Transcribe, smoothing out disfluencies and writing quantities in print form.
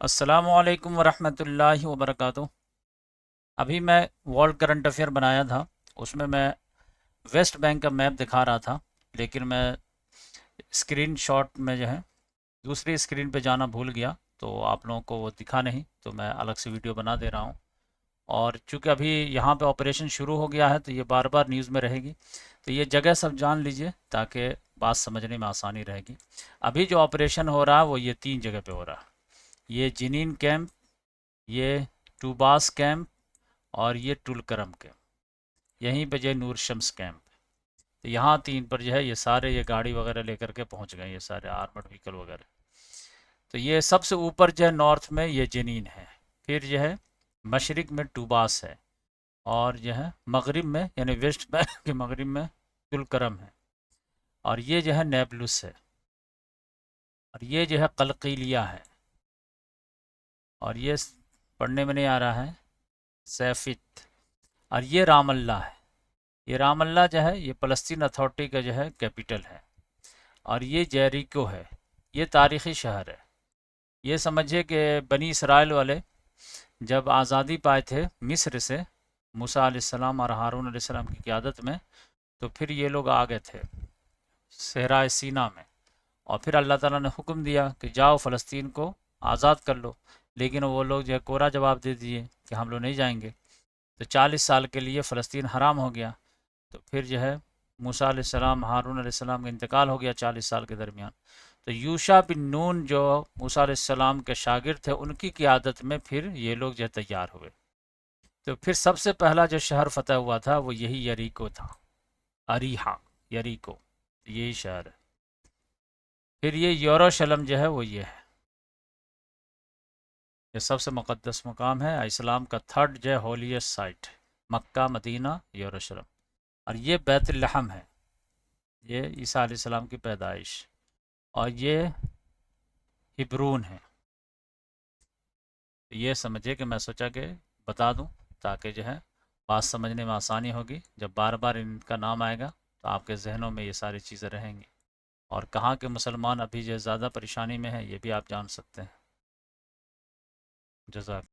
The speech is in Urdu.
السلام علیکم ورحمۃ اللہ وبرکاتہ۔ ابھی میں ورلڈ کرنٹ افیئر بنایا تھا، اس میں ویسٹ بینک کا میپ دکھا رہا تھا، لیکن میں اسکرین شاٹ میں جو ہے دوسری اسکرین پہ جانا بھول گیا، تو آپ لوگوں کو وہ دکھا نہیں، تو میں الگ سے ویڈیو بنا دے رہا ہوں۔ اور چونکہ ابھی یہاں پہ آپریشن شروع ہو گیا ہے تو یہ بار بار نیوز میں رہے گی، تو یہ جگہ سب جان لیجئے تاکہ بات سمجھنے میں آسانی رہے گی۔ ابھی جو آپریشن ہو رہا ہے وہ یہ 3 جگہ پہ ہو رہا ہے، یہ جنین کیمپ، یہ ٹوباس کیمپ، اور یہ ٹولکرم کیمپ، یہیں پہ جو ہے نور شمس کیمپ۔ تو یہاں 3 پر جو ہے یہ سارے یہ گاڑی وغیرہ لے کر کے پہنچ گئے، یہ سارے آرمڈ وہیکل وغیرہ۔ تو یہ سب سے اوپر جو ہے نارتھ میں یہ جنین ہے، پھر جو ہے مشرق میں ٹوباس ہے، اور جو ہے مغرب میں یعنی ویسٹ بینک کے مغرب میں ٹولکرم ہے، اور یہ جو ہے نیبلس ہے، اور یہ جو ہے قلقیلیہ ہے، اور یہ پڑھنے میں نہیں آ رہا ہے سیفت، اور یہ رام اللہ ہے۔ یہ رام اللہ جو ہے یہ فلسطین اتھارٹی کا جو ہے کیپٹل ہے، اور یہ جیریکو ہے، یہ تاریخی شہر ہے۔ یہ سمجھے کہ بنی اسرائیل والے جب آزادی پائے تھے مصر سے موسیٰ علیہ السلام اور ہارون علیہ السلام کی قیادت میں، تو پھر یہ لوگ آ گئے تھے صحرائے سینا میں، اور پھر اللہ تعالیٰ نے حکم دیا کہ جاؤ فلسطین کو آزاد کر لو، لیکن وہ لوگ جو ہے کورا جواب دے دیے کہ ہم لوگ نہیں جائیں گے۔ تو 40 سال کے لیے فلسطین حرام ہو گیا۔ تو پھر جو ہے موسیٰ علیہ السلام ہارون علیہ السلام کا انتقال ہو گیا 40 سال کے درمیان، تو یوشع بن نون جو موسیٰ علیہ السلام کے شاگرد تھے ان کی قیادت میں پھر یہ لوگ جو ہے تیار ہوئے۔ تو پھر سب سے پہلا جو شہر فتح ہوا تھا وہ یہی یریکو تھا، اریحا، یریکو، یہی شہر ہے۔ پھر یہ یروشلم جو ہے وہ یہ ہے، یہ سب سے مقدس مقام ہے، اسلام کا تھرڈ جو ہے ہولیسٹ سائٹ، مکہ، مدینہ، یروشلم۔ اور یہ بیت الحم ہے، یہ عیسیٰ علیہ السلام کی پیدائش، اور یہ ہبرون ہے۔ یہ سمجھے کہ میں سوچا کہ بتا دوں تاکہ جو ہے بات سمجھنے میں آسانی ہوگی، جب بار بار ان کا نام آئے گا تو آپ کے ذہنوں میں یہ ساری چیزیں رہیں گی، اور کہاں کے مسلمان ابھی جو زیادہ پریشانی میں ہیں یہ بھی آپ جان سکتے ہیں۔ جزاک